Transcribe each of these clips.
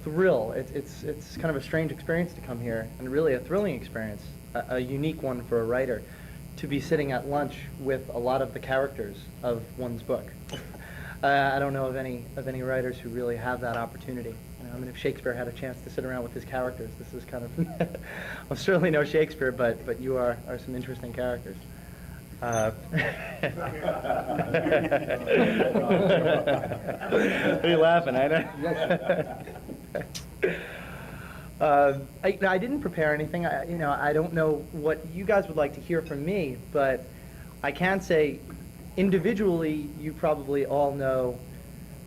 thrill. It's kind of a strange experience to come here, and really a thrilling experience, a unique one for a writer, to be sitting at lunch with a lot of the characters of one's book. I don't know of any writers who really have that opportunity. I mean, if Shakespeare had a chance to sit around with his characters, this is kind of well, certainly no Shakespeare, but you are some interesting characters. What are you laughing at? I didn't prepare anything. I don't know what you guys would like to hear from me, but I can say individually, you probably all know,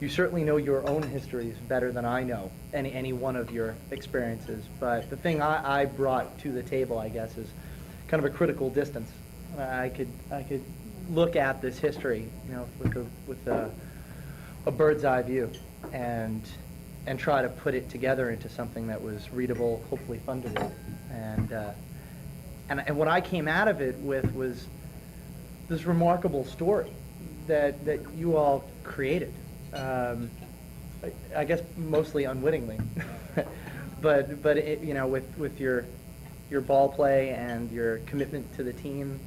you certainly know your own histories better than I know any one of your experiences. But the thing I brought to the table, I guess, is kind of a critical distance. I could look at this history, with a bird's eye view, and try to put it together into something that was readable, hopefully fun to read. And what I came out of it with was this remarkable story that you all created. I guess mostly unwittingly, but it, with your ball play and your commitment to the team,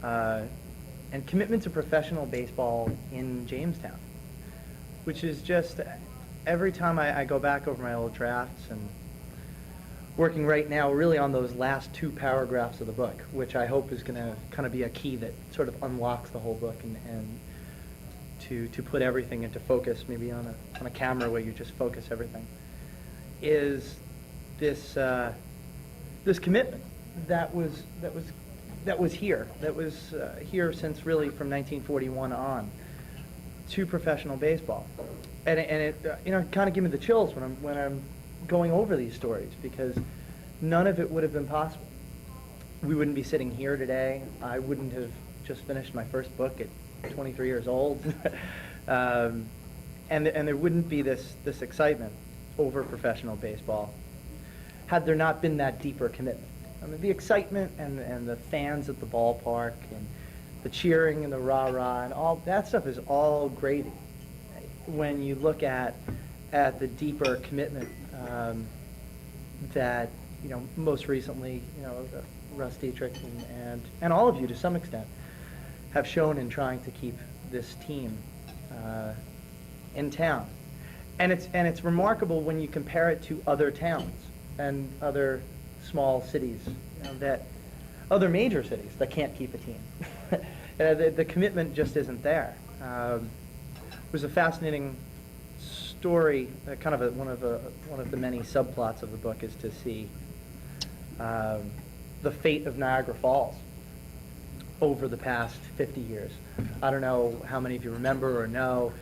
and commitment to professional baseball in Jamestown, which is just, every time I go back over my old drafts, and working right now really on those last 2 paragraphs of the book, which I hope is going to kind of be a key that sort of unlocks the whole book, and to put everything into focus, maybe on a camera where you just focus everything, is this this commitment that was here since really from 1941 on to professional baseball, and it kind of give me the chills when I'm going over these stories, because none of it would have been possible. We wouldn't be sitting here today. I wouldn't have just finished my first book at 23 years old, and there wouldn't be this excitement over professional baseball had there not been that deeper commitment. I mean, the excitement and the fans at the ballpark and the cheering and the rah-rah and all that stuff is all gravy when you look at the deeper commitment that most recently Russ Dietrich and all of you to some extent have shown in trying to keep this team in town. And it's remarkable when you compare it to other towns and other small cities, that other major cities that can't keep a team. The commitment just isn't there. It was a fascinating story. Kind of one of the many subplots of the book is to see the fate of Niagara Falls over the past 50 years. I don't know how many of you remember or know,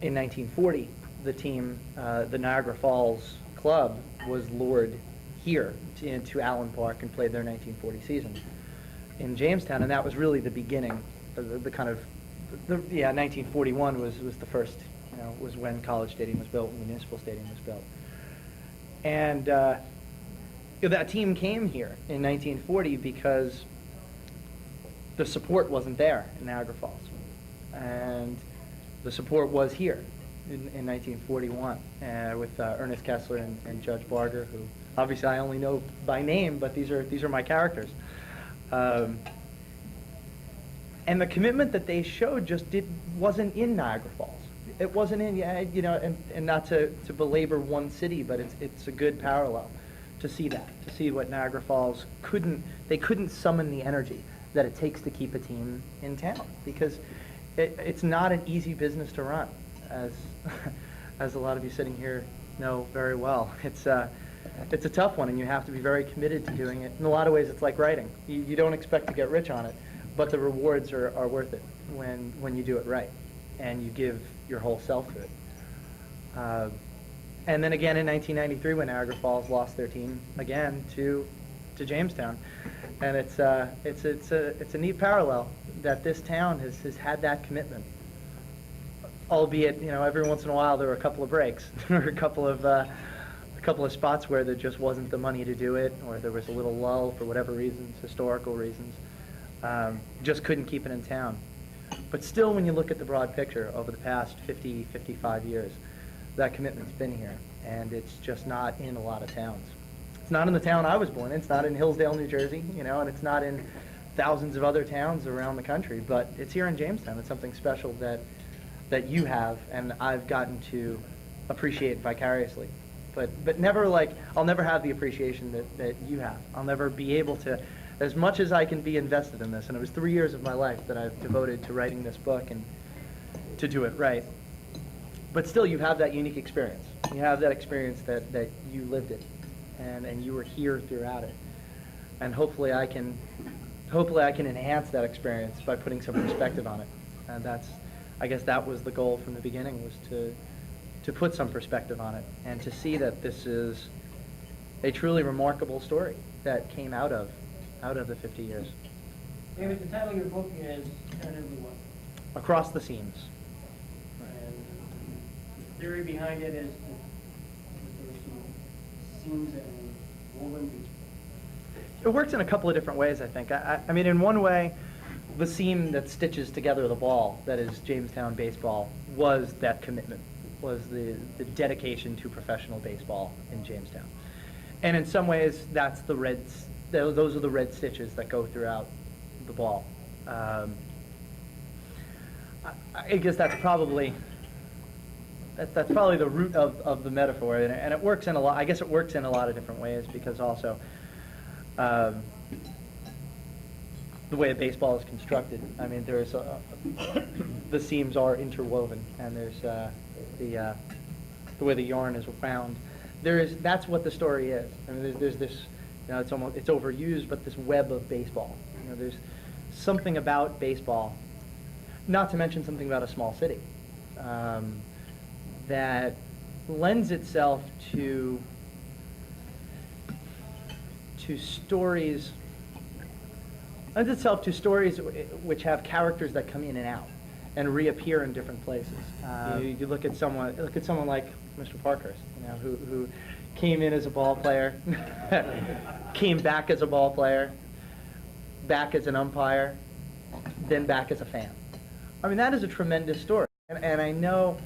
in 1940, the team, the Niagara Falls Club, was lured here to Allen Park and played their 1940 season in Jamestown, and that was really the beginning of the kind of, 1941 was the first, was when College Stadium was built, and Municipal Stadium was built. And that team came here in 1940 because the support wasn't there in Niagara Falls, and the support was here in 1941 with Ernest Kessler and Judge Barger, who obviously I only know by name, but these are my characters. And the commitment that they showed just wasn't in Niagara Falls. It wasn't in, and not to belabor one city, but it's a good parallel to see that, to see what Niagara Falls couldn't summon the energy that it takes to keep a team in town, because it's not an easy business to run, as a lot of you sitting here know very well. It's a tough one, and you have to be very committed to doing it. In a lot of ways, it's like writing. You don't expect to get rich on it, but the rewards are worth it when you do it right, and you give your whole self to it. And then again in 1993, when Niagara Falls lost their team again to Jamestown, and it's a neat parallel that this town has had that commitment. Albeit, every once in a while there were a couple of breaks, or a couple of spots where there just wasn't the money to do it, or there was a little lull for whatever reasons, historical reasons. Just couldn't keep it in town. But still, when you look at the broad picture over the past 50, 55 years, that commitment's been here, and it's just not in a lot of towns. It's not in the town I was born in. It's not in Hillsdale, New Jersey, and it's not in thousands of other towns around the country, but it's here in Jamestown. It's something special that you have, and I've gotten to appreciate vicariously. But never I'll never have the appreciation that you have. I'll never be able to, as much as I can be invested in this, and it was 3 years of my life that I've devoted to writing this book and to do it right. But still, you have that unique experience. You have that experience that you lived it, and you were here throughout it. And hopefully I can enhance that experience by putting some perspective on it. And I guess that was the goal from the beginning, was to put some perspective on it and to see that this is a truly remarkable story that came out of the 50 years. David, the title of your book is tentatively what? Across the Seams. And the theory behind it is that there are some seams that were woven. It works in a couple of different ways, I think. I mean, in one way, the seam that stitches together the ball, that is Jamestown baseball, was that commitment, was the dedication to professional baseball in Jamestown. And in some ways, those are the red stitches that go throughout the ball. I guess that's probably the root of the metaphor, and it works in a lot. I guess it works in a lot of different ways, because also the way a baseball is constructed. I mean, there's the seams are interwoven, and there's the way the yarn is wound. That's what the story is. I mean, there's this, it's overused, but this web of baseball. There's something about baseball, not to mention something about a small city, that lends itself to stories which have characters that come in and out and reappear in different places. You look at someone like Mr. Parkhurst, who came in as a ball player, came back as a ball player, back as an umpire, then back as a fan. I mean, that is a tremendous story. And I know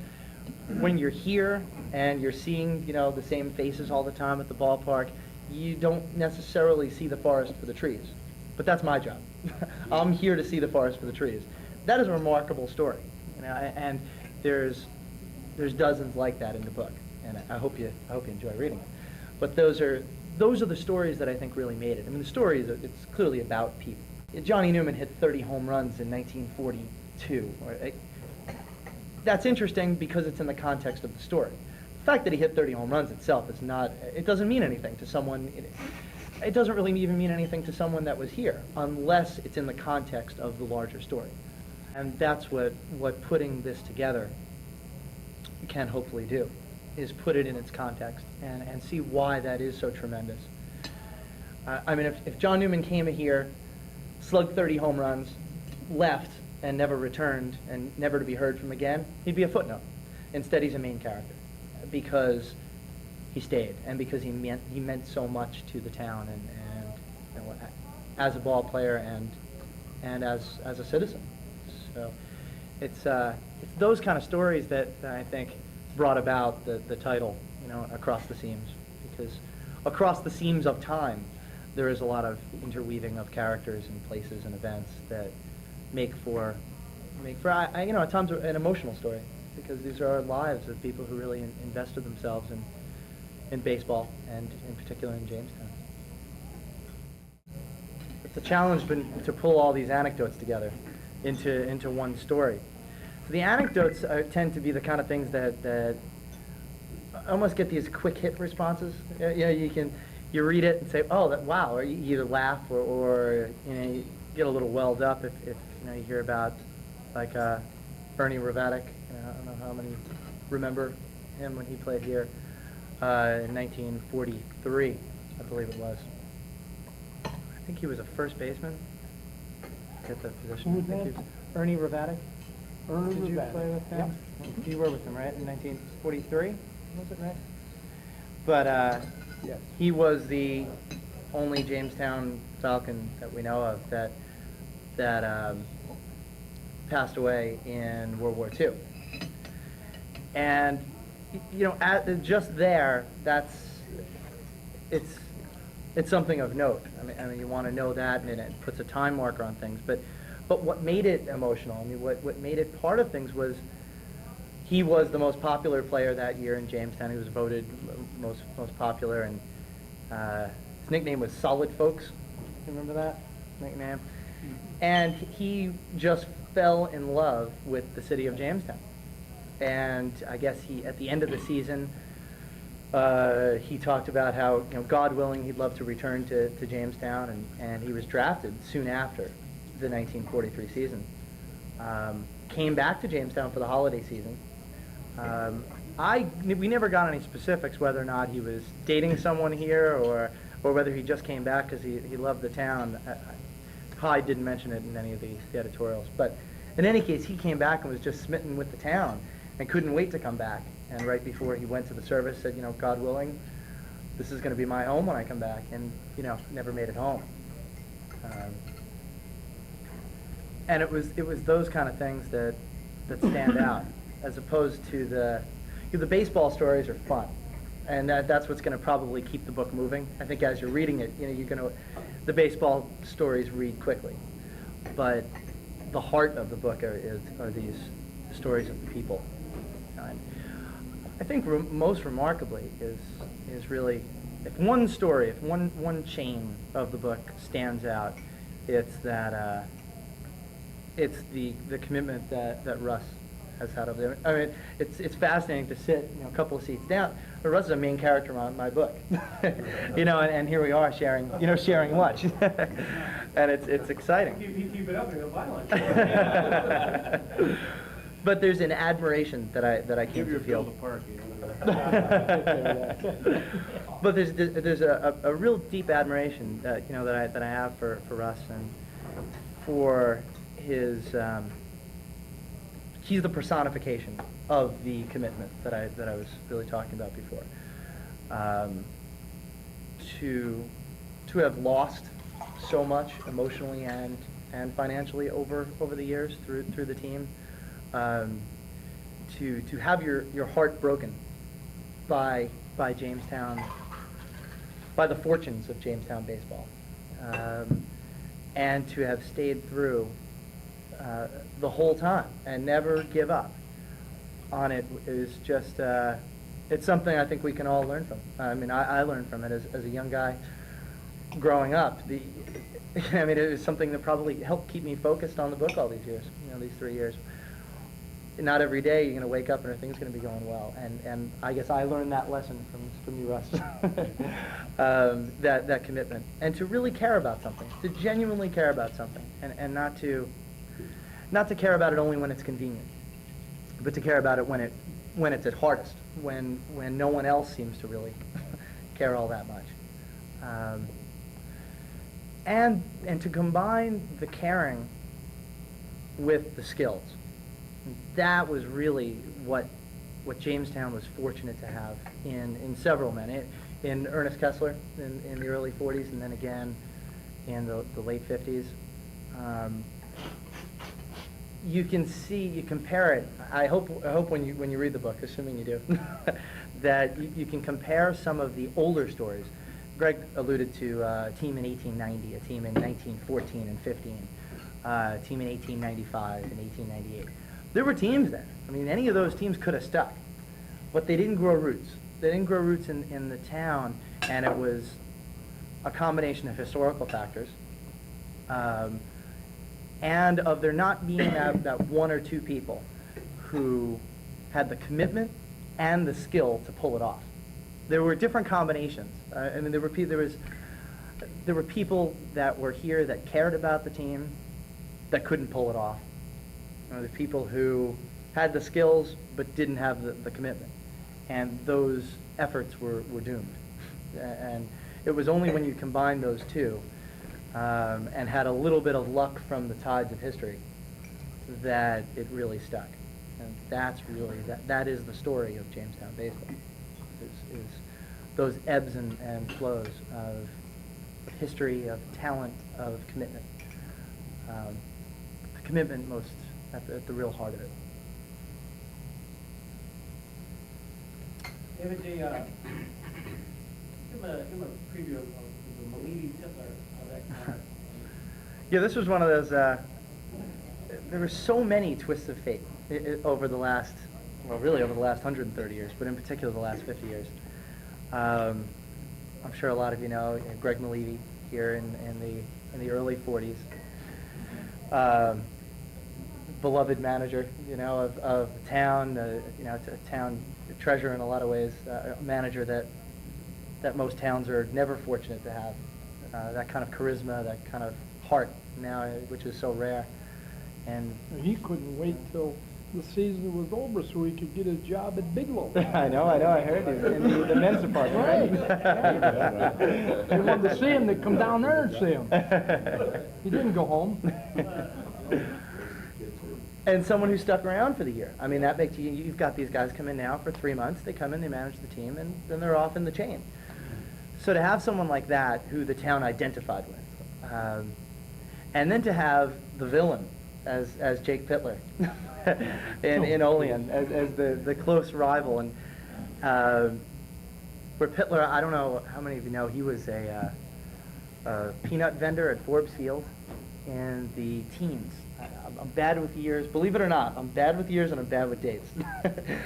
when you're here and you're seeing, the same faces all the time at the ballpark, you don't necessarily see the forest for the trees. But that's my job. I'm here to see the forest for the trees. That is a remarkable story, and there's dozens like that in the book, and I hope you enjoy reading it. But those are the stories that I think really made it. I mean, the story it's clearly about people. Johnny Newman hit 30 home runs in 1942. That's interesting because it's in the context of the story. The fact that he hit 30 home runs itself it doesn't mean anything to someone. It doesn't really even mean anything to someone that was here, unless it's in the context of the larger story. And that's what putting this together can hopefully do, is put it in its context and see why that is so tremendous. I mean, if John Newman came here, slugged 30 home runs, left, and never returned, and never to be heard from again, he'd be a footnote. Instead, he's a main character, because he stayed, and because he meant so much to the town, and as a ball player and as a citizen. So it's those kind of stories that I think brought about the title, Across the Seams, because across the seams of time, there is a lot of interweaving of characters and places and events that make for at times an emotional story, because these are lives of people who really invested themselves in baseball, and in particular in Jamestown. It's a challenge to pull all these anecdotes together into one story. So the anecdotes tend to be the kind of things that almost get these quick hit responses. You read it and say, oh, wow, or you either laugh or you get a little welled up if you hear about like Ernie Ravatic. I don't know how many remember him when he played here. In 1943, I believe it was. I think he was a first baseman. Get that position. Who was that? Ernie Ravatic. Ernie Did you Ravatic. play with him? Yep. You were with him, right? In 1943, was it right? But Yes. he was the only Jamestown Falcon that we know of that passed away in World War II. And just there, it's something of note. I mean, you want to know that, and it puts a time marker on things. But what made it emotional, I mean, what made it part of things was he was the most popular player that year in Jamestown. He was voted most popular, and his nickname was Solid Folks. You remember that nickname? And he just fell in love with the city of Jamestown. And I guess at the end of the season, he talked about how, God willing, he'd love to return to Jamestown, and he was drafted soon after the 1943 season. Came back to Jamestown for the holiday season. We never got any specifics whether or not he was dating someone here or whether he just came back because he loved the town. Hyde didn't mention it in any of the editorials. But in any case, he came back and was just smitten with the town and couldn't wait to come back. And right before he went to the service said, God willing, this is going to be my home when I come back. And, never made it home. And it was those kind of things that stand out, as opposed to the baseball stories are fun. And that's what's going to probably keep the book moving. I think as you're reading it, the baseball stories read quickly. But the heart of the book are these stories of the people. And I think most remarkably is really, if one story, if one chain of the book stands out, it's that it's the commitment that Russ has had over there. I mean, it's fascinating to sit a couple of seats down. But Russ is a main character on my book, and here we are sharing lunch, and it's exciting. You keep it up and go violent. But there's an admiration that I came to feel. But there's a real deep admiration that I have for Russ and for his. He's the personification of the commitment that I was really talking about before. To have lost so much emotionally and financially over the years through the team, to have your heart broken by Jamestown, by the fortunes of Jamestown baseball, and to have stayed through the whole time and never give up on it is just it's something I think we can all learn from. I mean, I learned from it as a young guy growing up. I mean, it was something that probably helped keep me focused on the book all these years, these 3 years. Not every day you're going to wake up and everything's going to be going well, and I guess I learned that lesson from you, Russ. that commitment, and to really care about something, to genuinely care about something, and not to care about it only when it's convenient, but to care about it when it's at hardest, when no one else seems to really care all that much, and to combine the caring with the skills. That was really what Jamestown was fortunate to have in several men, in Ernest Kessler in the early 40s, and then again in the late 50s. You can see, you compare it. I hope when you read the book, assuming you do, that you can compare some of the older stories. Greg alluded to a team in 1890, a team in 1914 and 15, a team in 1895 and 1898. There were teams then. I mean, any of those teams could have stuck, but they didn't grow roots. They didn't grow roots in the town, and it was a combination of historical factors. And of there not being that one or two people who had the commitment and the skill to pull it off. There were different combinations. I mean, there were people that were here that cared about the team that couldn't pull it off. There's people who had the skills but didn't have the commitment, and those efforts were doomed. And it was only when you combined those two and had a little bit of luck from the tides of history that it really stuck. And that's really, that is the story of Jamestown baseball, is those ebbs and flows of history, of talent, of commitment. The commitment most at the real heart of it. David, give him a preview of the Malidi Hitler, how that kind of... Yeah, this was one of those, there were so many twists of fate over the last, well, really over the last 130 years, but in particular the last 50 years. I'm sure a lot of you know Greg Malidi here in the early 40s. Beloved manager, you know, of the town, you know, a town treasure in a lot of ways, a manager that most towns are never fortunate to have. That kind of charisma, that kind of heart now, which is so rare. And He couldn't wait till the season was over so he could get a job at Bigelow. I know, I heard you in the men's department, right? They wanted to see him, they'd come down there and see him. He didn't go home. And someone who stuck around for the year. I mean, that makes you've got these guys come in now for 3 months, they come in, they manage the team, and then they're off in the chain. So to have someone like that who the town identified with, and then to have the villain as Jake Pittler in Olean, as the close rival, and where Pittler, I don't know how many of you know, he was a peanut vendor at Forbes Field in the teens. I'm bad with years, believe it or not. I'm bad with years and I'm bad with dates.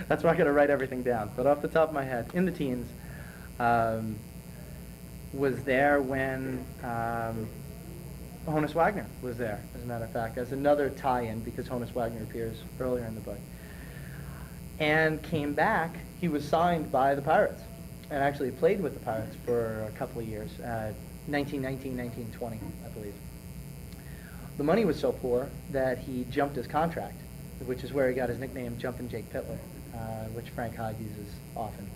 That's why I got to write everything down. But off the top of my head, in the teens, was there when Honus Wagner was there, as a matter of fact, as another tie-in, because Honus Wagner appears earlier in the book. And came back. He was signed by the Pirates, and actually played with the Pirates for a couple of years, 1919, 1920, I believe. The money was so poor that he jumped his contract, which is where he got his nickname, Jumpin' Jake Pittler, which Frank Hyde uses often.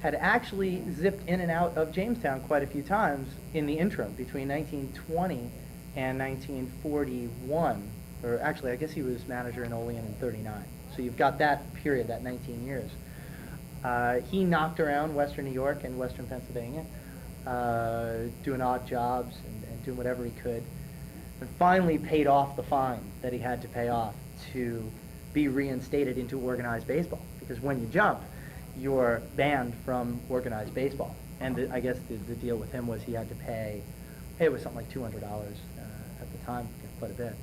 Had actually zipped in and out of Jamestown quite a few times in the interim between 1920 and 1941. Or actually, I guess he was manager in Olean in 39. So you've got that period, that 19 years. He knocked around Western New York and Western Pennsylvania, doing odd jobs and doing whatever he could, and finally paid off the fine that he had to pay off to be reinstated into organized baseball. Because when you jump, you're banned from organized baseball. And I guess the deal with him was he had to pay, it was something like $200 at the time, quite a bit.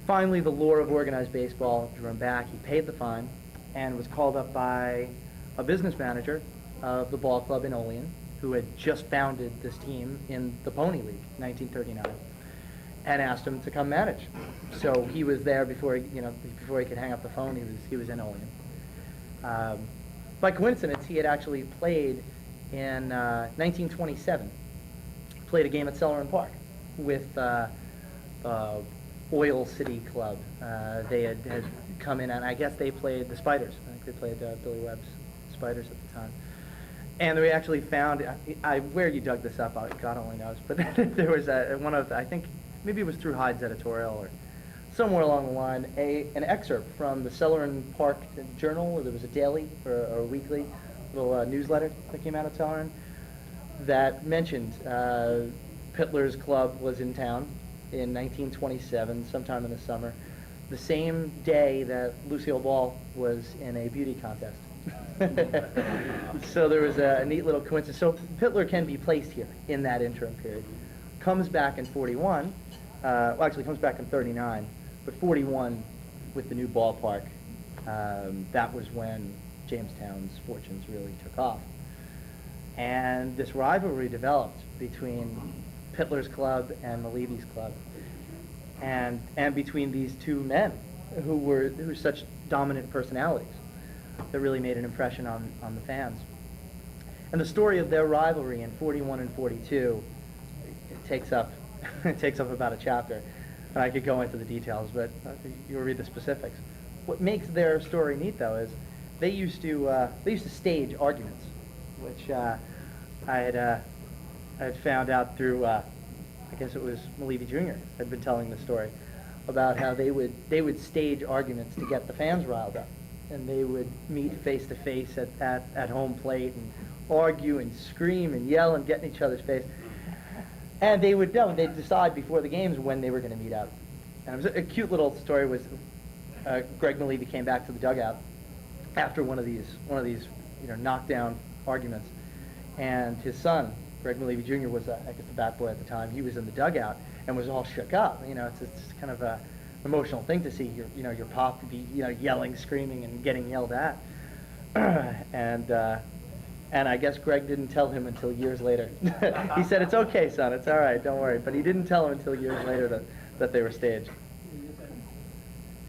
Finally, the lure of organized baseball drew him back. He paid the fine and was called up by a business manager of the ball club in Olean, who had just founded this team in the Pony League, 1939, and asked him to come manage. So he was there before he could hang up the phone. He was in Olean. By coincidence, he had actually played in 1927. Played a game at Celeron Park with Oil City Club. They had come in, and I guess they played the Spiders. I think they played Billy Webb's Spiders at the time. And we actually found, where you dug this up, God only knows, but there was one of, I think, maybe it was through Hyde's editorial or somewhere along the line, an excerpt from the Celeron Park Journal. There was a daily or a weekly little newsletter that came out of Celeron that mentioned Pittler's club was in town in 1927, sometime in the summer, the same day that Lucille Ball was in a beauty contest. So there was a neat little coincidence. So Pittler can be placed here in that interim period. Comes back in 41, well, actually comes back in 39, but 41 with the new ballpark, that was when Jamestown's fortunes really took off. And this rivalry developed between Pittler's club and Malidi's club, and between these two men who were such dominant personalities that really made an impression on the fans. And the story of their rivalry in 41 and 42, it takes up about a chapter, and I could go into the details, but you'll read the specifics. What makes their story neat, though, is they used to stage arguments, which I had found out through I guess it was Malidi Jr. had been telling the story about how they would stage arguments to get the fans riled up, and they would meet face to face at home plate and argue and scream and yell and get in each other's face. And they'd decide before the games when they were going to meet up. And it was a cute little story. Was Greg Malidi came back to the dugout after one of these knockdown arguments. And his son, Greg Mule Jr., was, I guess, the bat boy at the time. He was in the dugout and was all shook up. It's kind of a emotional thing to see your pop to be yelling, screaming, and getting yelled at. And I guess Greg didn't tell him until years later. He said, "It's okay, son. It's all right. Don't worry." But he didn't tell him until years later that they were staged.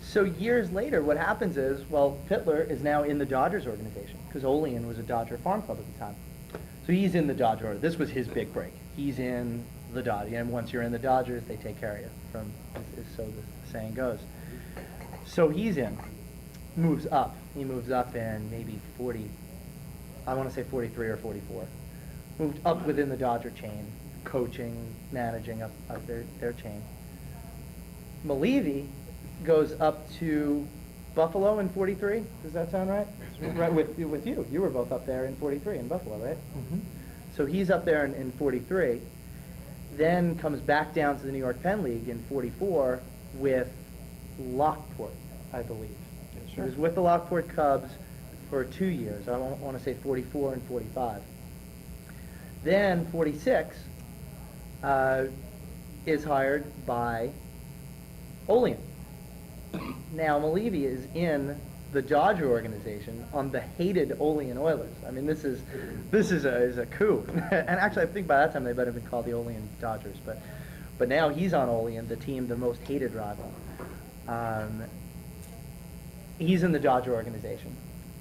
So years later, what happens is, well, Pitler is now in the Dodgers organization because Olean was a Dodger farm club at the time. So he's in the Dodger order. This was his big break. He's in the Dodgers. And once you're in the Dodgers, they take care of you, so the saying goes. So he's in, moves up. He moves up in maybe 40, I want to say 43 or 44. Moved up within the Dodger chain, coaching, managing up their chain. Malevy goes up to Buffalo in 43. Does that sound right? Right, with you. You were both up there in 43 in Buffalo, right? Mm-hmm. So he's up there in 43, then comes back down to the New York Penn League in 44 with Lockport, I believe. Yes, sure. He was with the Lockport Cubs for 2 years. I want to say 44 and 45. Then 46 is hired by Olean. Now, Malevy is in the Dodger organization on the hated Olean Oilers. I mean, this is a coup. And actually, I think by that time they might have been called the Olean Dodgers. But now he's on Olean, the team, the most hated rival. He's in the Dodger organization.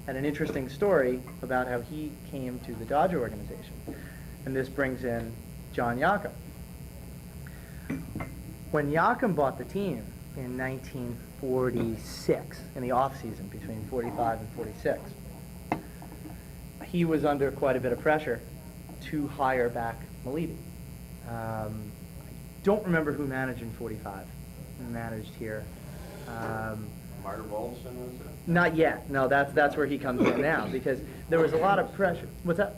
And an interesting story about how he came to the Dodger organization. And this brings in John Yocum. When Yocum bought the team in 1946, in the off-season between 45 and 46, he was under quite a bit of pressure to hire back Malevy. I don't remember who managed in 45, who managed here. Marv Olson, was it? Not yet. No, that's where he comes in now, because there was a lot of pressure. What's that?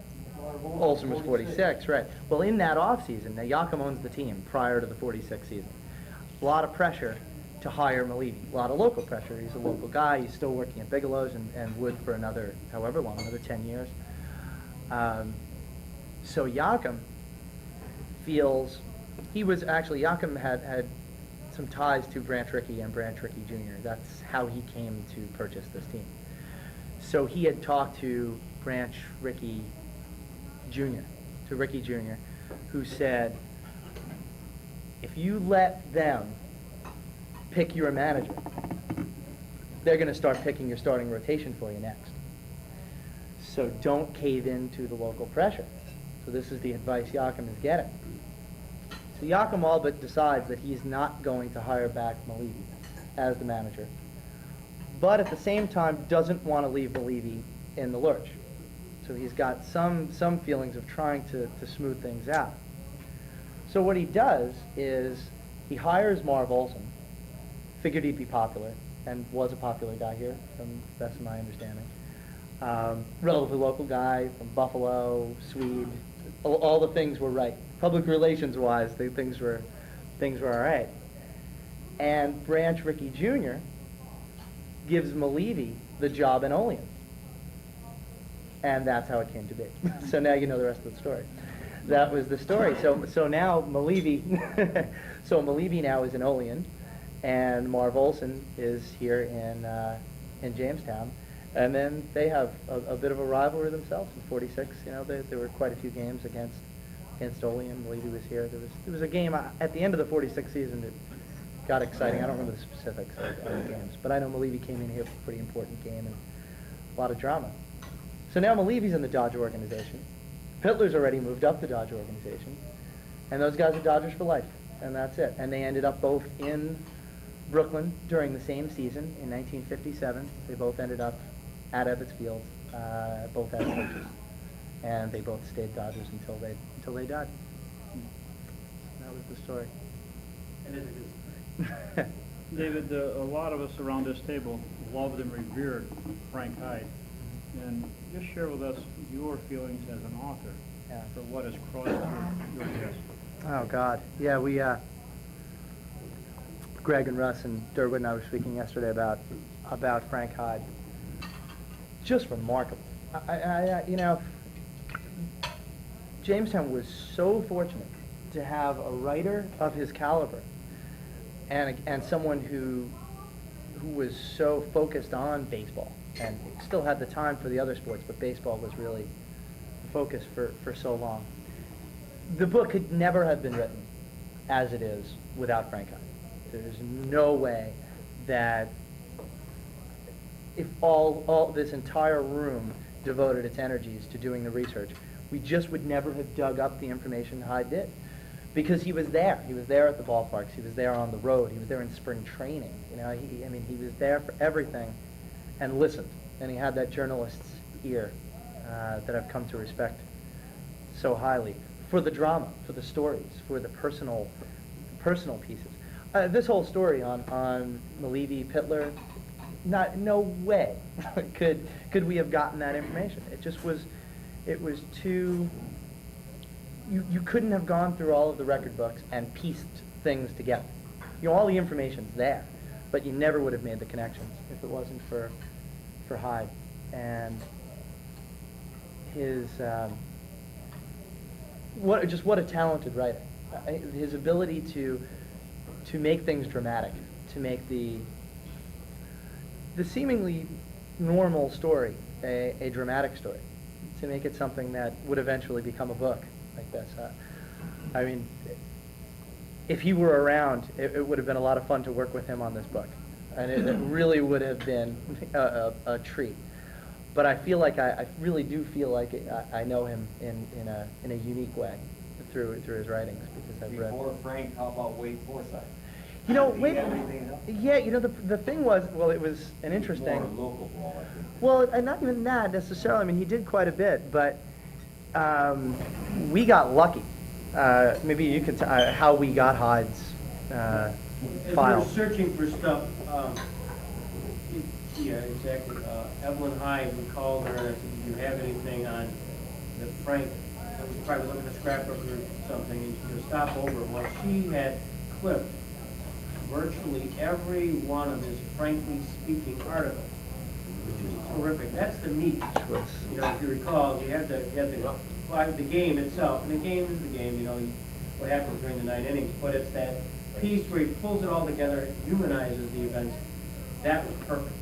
Olson was 46, right. Well, in that off-season, now Yocum owns the team prior to the 46 season. A lot of pressure to hire Malevy. A lot of local pressure. He's a local guy. He's still working at Bigelow's and would for another, however long, another 10 years. So Yocum feels, Yocum had some ties to Branch Rickey and Branch Rickey Jr. That's how he came to purchase this team. So he had talked to Branch Rickey Jr., who said, if you let them pick your manager, they're going to start picking your starting rotation for you next. So don't cave into the local pressure. So this is the advice Yocum is getting. So Yocum all but decides that he's not going to hire back Malevy as the manager, but at the same time doesn't want to leave Malevy in the lurch. So he's got some feelings of trying to smooth things out. So what he does is he hires Marv Olson, figured he'd be popular, and was a popular guy here, from the best of my understanding. Relatively local guy from Buffalo, Swede. All the things were right. Public relations wise, things were all right. And Branch Rickey Jr. gives Malevy the job in Olean. And that's how it came to be. So now you know the rest of the story. That was the story. So now Malevy, Malevy now is in Olean, and Marv Olson is here in Jamestown. And then they have a bit of a rivalry themselves in 46. There were quite a few games against Olean. Malevy was here. There was a game at the end of the 46 season that got exciting. I don't remember the specifics of the games, but I know Malevy came in here for a pretty important game and a lot of drama. So now Malevy's in the Dodger organization. Pitler's already moved up the Dodger organization, and those guys are Dodgers for life, and that's it. And they ended up both in Brooklyn during the same season in 1957. They both ended up at Ebbets Field, both as coaches, and they both stayed Dodgers until they died. That was the story. It is a good story. David, a lot of us around this table loved and revered Frank Hyde. And just share with us your feelings as an author for what has crossed your desk. Oh, God. Yeah, we, Greg and Russ and Durwood and I were speaking yesterday about Frank Hyde. just remarkable. You know, Jamestown was so fortunate to have a writer of his caliber and someone who was so focused on baseball and still had the time for the other sports, but baseball was really the focus for so long. The book could never have been written as it is without Frank Hyde. There's no way that if all this entire room devoted its energies to doing the research, we just would never have dug up the information Hyde did. Because he was there. He was there at the ballparks. He was there on the road. He was there in spring training. You know, he was there for everything and listened. And he had that journalist's ear that I've come to respect so highly for the drama, for the stories, for the personal pieces. This whole story on Maleevy, Pitler, no way could we have gotten that information. It was too. You couldn't have gone through all of the record books and pieced things together. You know, all the information's there, but you never would have made the connections if it wasn't for Hyde and his what a talented writer. His ability to make things dramatic, to make the seemingly normal story a dramatic story, to make it something that would eventually become a book like this. I mean, if he were around, it would have been a lot of fun to work with him on this book, and it really would have been a treat. But I feel like I really do feel like I know him in a unique way through his writings, because I've read. Before Frank, how about Wade Forsythe? You know, Did he Wade. have anything else? Yeah, you know, the thing was, well, it was an interesting. More local ball, I think. Well, and not even that necessarily. I mean, he did quite a bit, but we got lucky. Maybe you could how we got Hyde's As we file. were searching for stuff, yeah, exactly. Evelyn Hyde, we called her and I said, do you have anything on the Frank? I was probably looking at a scrapbook or something, and she goes, stop over. Well, she had clipped virtually every one of his frankly speaking articles, which is terrific. That's the meat. Was, You know, if you recall, you had the game itself, and the game is the game, you know, what happens during the 9 innings, but it's that piece where he pulls it all together, humanizes the events. That was perfect.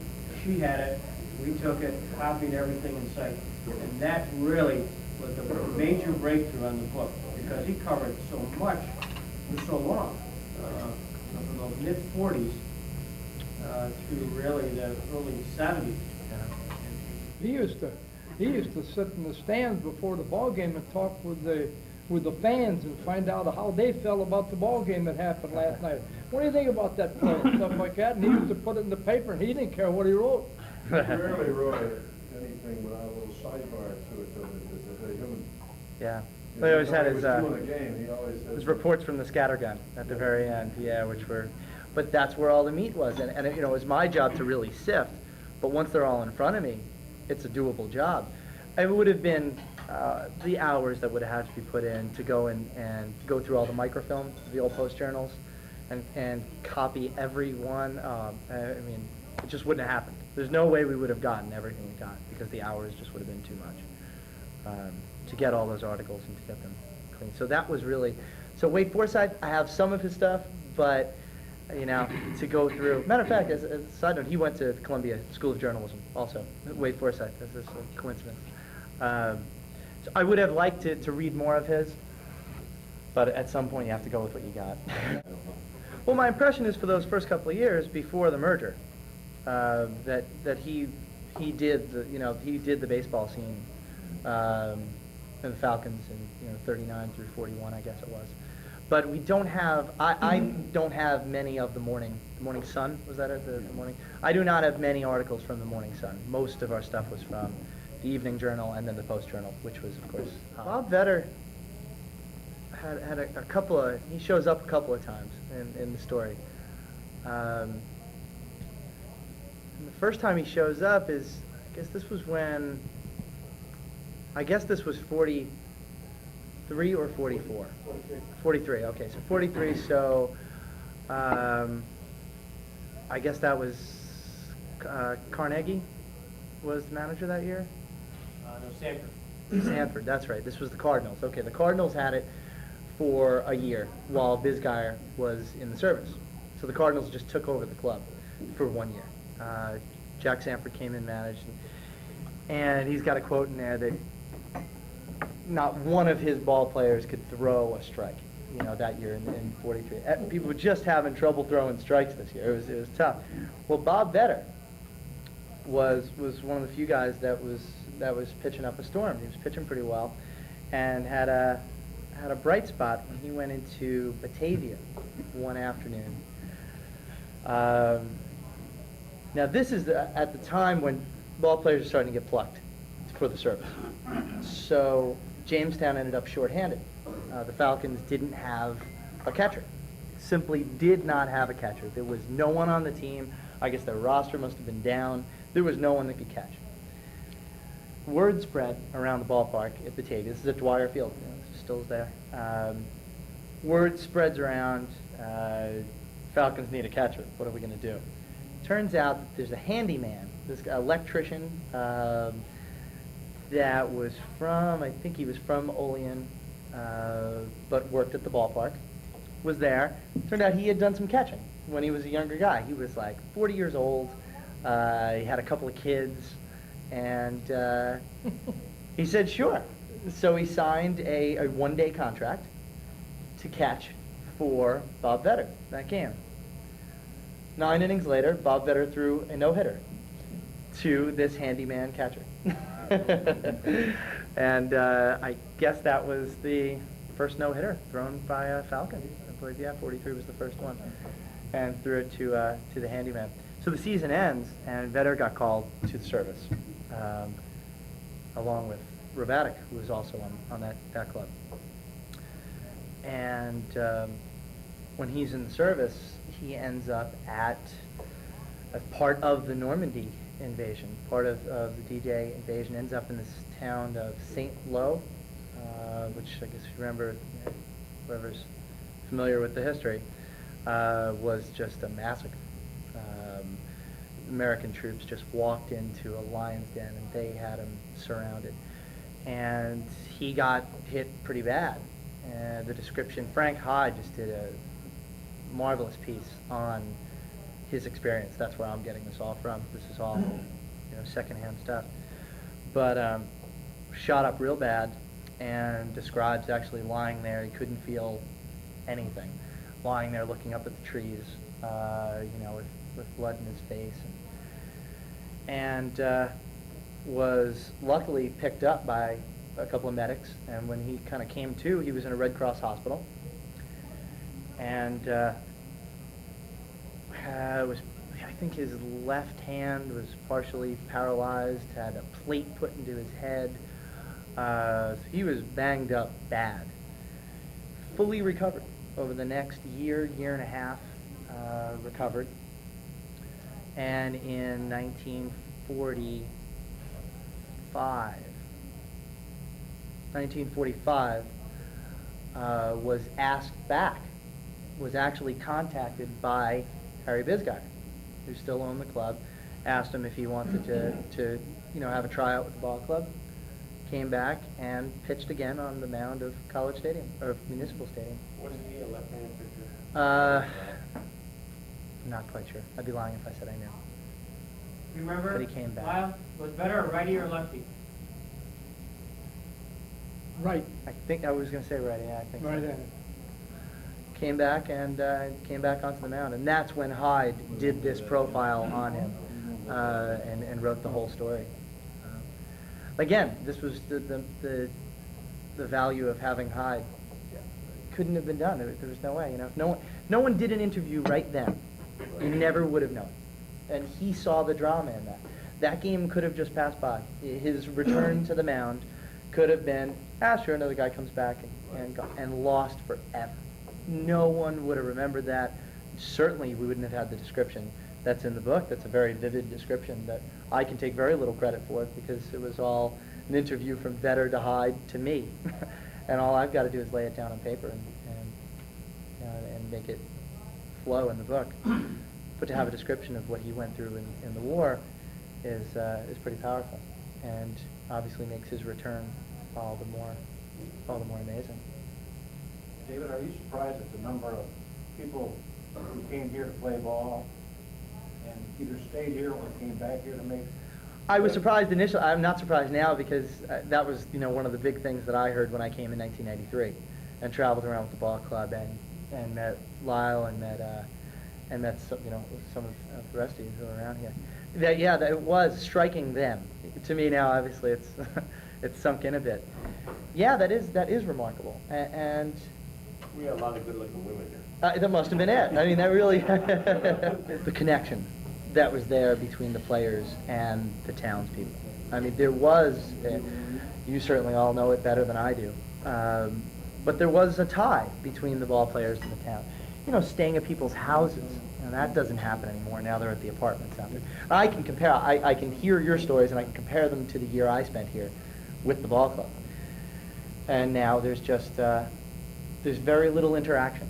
She had it, we took it, copied everything in sight, and that really was the major breakthrough on the book, because he covered so much for so long, from those mid-40s through really the early 70s. He used to sit in the stands before the ball game and talk with the fans and find out how they felt about the ball game that happened last night. What do you think about that play and stuff like that? And he used to put it in the paper, and he didn't care what he wrote. He rarely wrote anything without a little sidebar to it, so that the human. yeah. You But he know, always had when his he was doing a game, he always said. his reports from the scattergun at the very end, yeah, which were, but that's where all the meat was, and you know, it was my job to really sift. But once they're all in front of me, it's a doable job. It would have been the hours that would have had to be put in to go and go through all the microfilm, the old Post journals, and copy every one. I mean, it just wouldn't have happened. There's no way we would have gotten everything we got, because the hours just would have been too much to get all those articles and to get them clean. So that was really, so Wade Forsythe, I have some of his stuff, but you know, to go through. Matter of fact, as a side note, he went to Columbia School of Journalism also, Wade Forsythe. That's just a coincidence. So I would have liked to read more of his, but at some point you have to go with what you got. Well, my impression is for those first couple of years before the merger, that he did the baseball scene in the Falcons in 39 through 41, I guess it was. But we don't have, I don't have many of the Morning Sun, was that it, the morning? I do not have many articles from the Morning Sun. Most of our stuff was from the Evening Journal and then the Post Journal, which was, of course, Bob Vetter had a couple of, he shows up a couple of times in the story. And the first time he shows up is, I guess this was 43 or 44? 43, okay, so 43, so I guess that was Carnegie, was the manager that year? No, Sanford. Sanford, that's right. This was the Cardinals. Okay, the Cardinals had it for a year while Bisgeyer was in the service. So the Cardinals just took over the club for 1 year. Jack Sanford came in, managed, and he's got a quote in there that not one of his ball players could throw a strike, that year in 43. People were just having trouble throwing strikes this year. It was tough. Well, Bob Vetter was one of the few guys that was pitching up a storm. He was pitching pretty well, and had a bright spot when he went into Batavia one afternoon. Now this is at the time when ball players are starting to get plucked for the service. So Jamestown ended up shorthanded. The Falcons didn't have a catcher. Simply did not have a catcher. There was no one on the team. I guess their roster must have been down. There was no one that could catch. Word spread around the ballpark at Batavia. This is at Dwyer Field. It still is there. Word spreads around, Falcons need a catcher. What are we going to do? Turns out that there's a handyman, this electrician that was I think he was from Olean, but worked at the ballpark, was there. Turned out he had done some catching when he was a younger guy. He was like 40 years old. He had a couple of kids, and he said sure. So he signed a one-day contract to catch for Bob Vetter that game. 9 innings later, Bob Vetter threw a no-hitter to this handyman catcher. And I guess that was the first no-hitter thrown by a Falcon. I believe, 43 was the first one. And threw it to the handyman. So the season ends, and Vetter got called to the service, along with Rovatic, who was also on that club. And when he's in the service, he ends up as part of the Normandy invasion, part of the D-Day invasion, ends up in this town of St. Lo, which I guess if you remember, whoever's familiar with the history, was just a massacre. American troops just walked into a lion's den, and they had him surrounded. And he got hit pretty bad. And the description, Frank Hyde just did a marvelous piece on his experience. That's where I'm getting this all from. This is all, secondhand stuff. But shot up real bad, and describes actually lying there. He couldn't feel anything, lying there looking up at the trees, with blood in his face, and was luckily picked up by a couple of medics. And when he kind of came to, he was in a Red Cross hospital, and I think his left hand was partially paralyzed, had a plate put into his head. So he was banged up bad. Fully recovered over the next year and a half, recovered. And in 1945, was asked back, was actually contacted by Harry Bisgeyer, who still owned the club, asked him if he wanted to have a tryout with the ball club. Came back and pitched again on the mound of College Stadium, or Municipal Stadium. Wasn't he a left-handed pitcher? I'm not quite sure. I'd be lying if I said I knew. You remember? But he came back. Lyle, was Vetter a righty or lefty? Right. I think I was going to say right. Yeah, I think Right so. at it. Came back and came back onto the mound, and that's when Hyde did this profile on him, and wrote the whole story. Again, this was the value of having Hyde. Couldn't have been done. There was no way. If no one did an interview right then, you never would have known. And he saw the drama in that. That game could have just passed by. His return to the mound could have been, sure, another guy comes back and lost forever. No one would have remembered that. Certainly, we wouldn't have had the description that's in the book. That's a very vivid description that I can take very little credit for, because it was all an interview from Vetter to Hyde to me. And all I've got to do is lay it down on paper and make it flow in the book. But to have a description of what he went through in the war, is pretty powerful, and obviously makes his return all the more amazing. David, are you surprised at the number of people who came here to play ball and either stayed here or came back here to make? I was surprised initially. I'm not surprised now because that was, one of the big things that I heard when I came in 1993 and traveled around with the ball club and met Lyle and met some, some of the rest of you who are around here. That it was striking them. To me now, obviously, it's it's sunk in a bit. Yeah, that is remarkable. And We had a lot of good-looking women here. that must have been it. I mean, that really the connection that was there between the players and the townspeople. I mean, there was. You certainly all know it better than I do. But there was a tie between the ball players and the town. Staying at people's houses. That doesn't happen anymore. Now they're at the apartments out there. I can compare. I can hear your stories and I can compare them to the year I spent here with the ball club. And now there's just there's very little interaction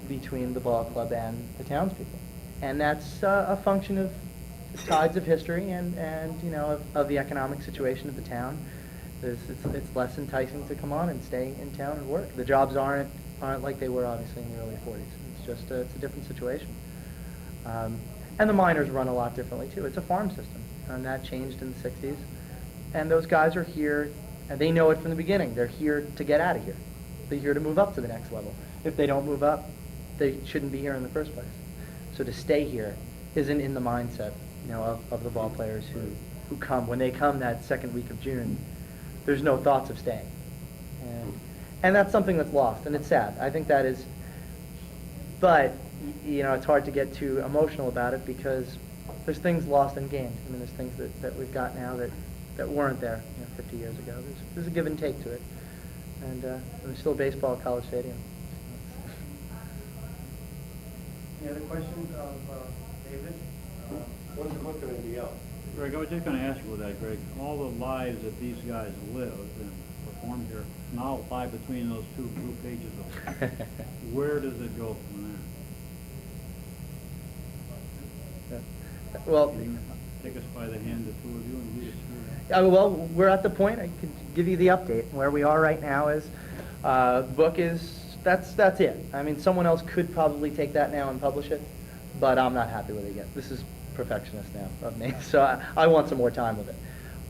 between the ball club and the townspeople, and that's a function of the tides of history and of the economic situation of the town. It's less enticing to come on and stay in town and work. The jobs aren't like they were obviously in the early 40s. It's just it's a different situation. And the miners run a lot differently too. It's a farm system, and that changed in the 60s. And those guys are here, and they know it from the beginning. They're here to get out of here. They're here to move up to the next level. If they don't move up, they shouldn't be here in the first place. So to stay here isn't in the mindset, of the ball players who come. When they come that second week of June, there's no thoughts of staying. And that's something that's lost, and it's sad. I think that is, but, it's hard to get too emotional about it because there's things lost and gained. I mean, there's things that we've got now that weren't there 50 years ago. There's a give and take to it. And there's still baseball at College Stadium. Any other questions of David? When's the book going to be out? Greg, I was just going to ask you about that, Greg. All the lives that these guys lived and performed here now lie between those two blue pages of it. Where does it go from there? Well, Can you take us by the hand, the two of you, and lead us through that? well, we're at the point. I could give you the update. Where we are right now is the book is that's it. I mean, someone else could probably take that now and publish it, but I'm not happy with it yet. This is perfectionist now of me, so I want some more time with it.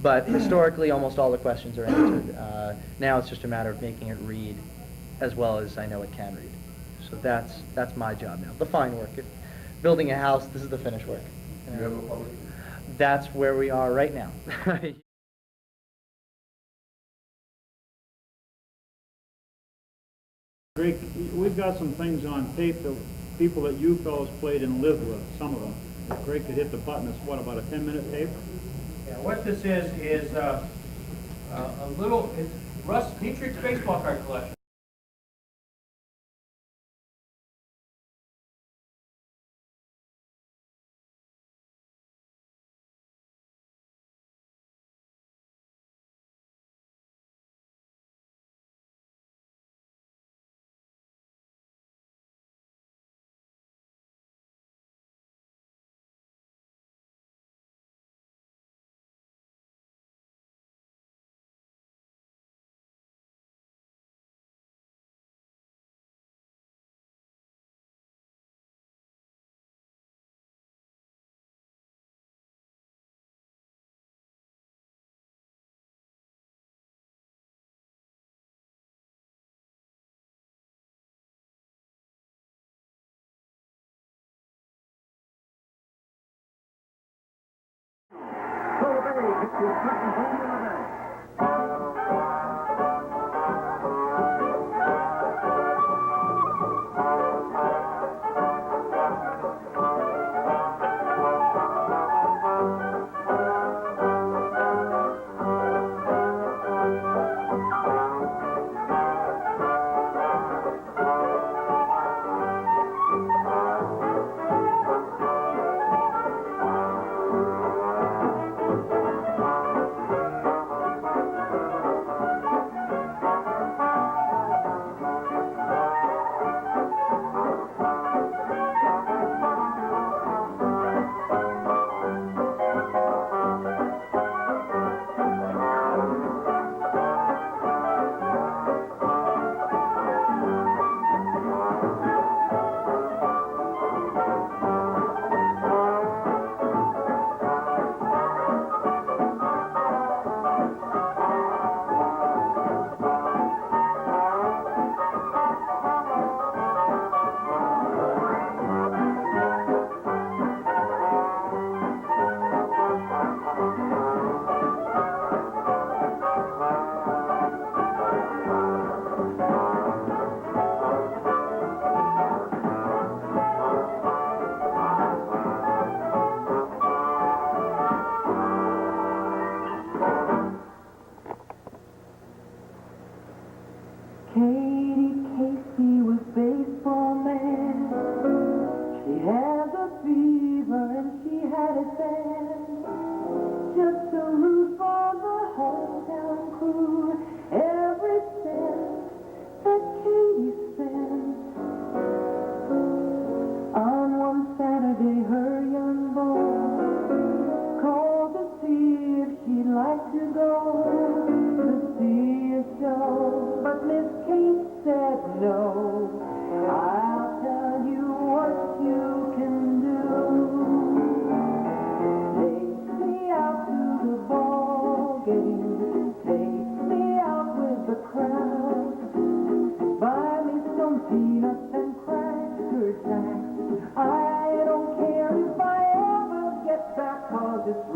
But historically, almost all the questions are answered. Now it's just a matter of making it read as well as I know it can read. So that's my job now. The fine work. If building a house, this is the finished work. Do you have a publisher? That's where we are right now. Greg, we've got some things on tape that people that you fellows played and lived with, some of them. If Greg could hit the button, it's what, about a 10-minute tape? Yeah, what this is a little, it's Russ Dietrich's baseball card collection. band, just to root for the hometown crew. Every cent that Katie spent on one Saturday, her young beau called to see if she'd like to go to see a show. But Miss Kate said no. I'll tell you what you can do. Take me out to the ball game. Take me out with the crowd. Buy me some peanuts and cracker jacks. I don't care if I ever get back, 'cause it's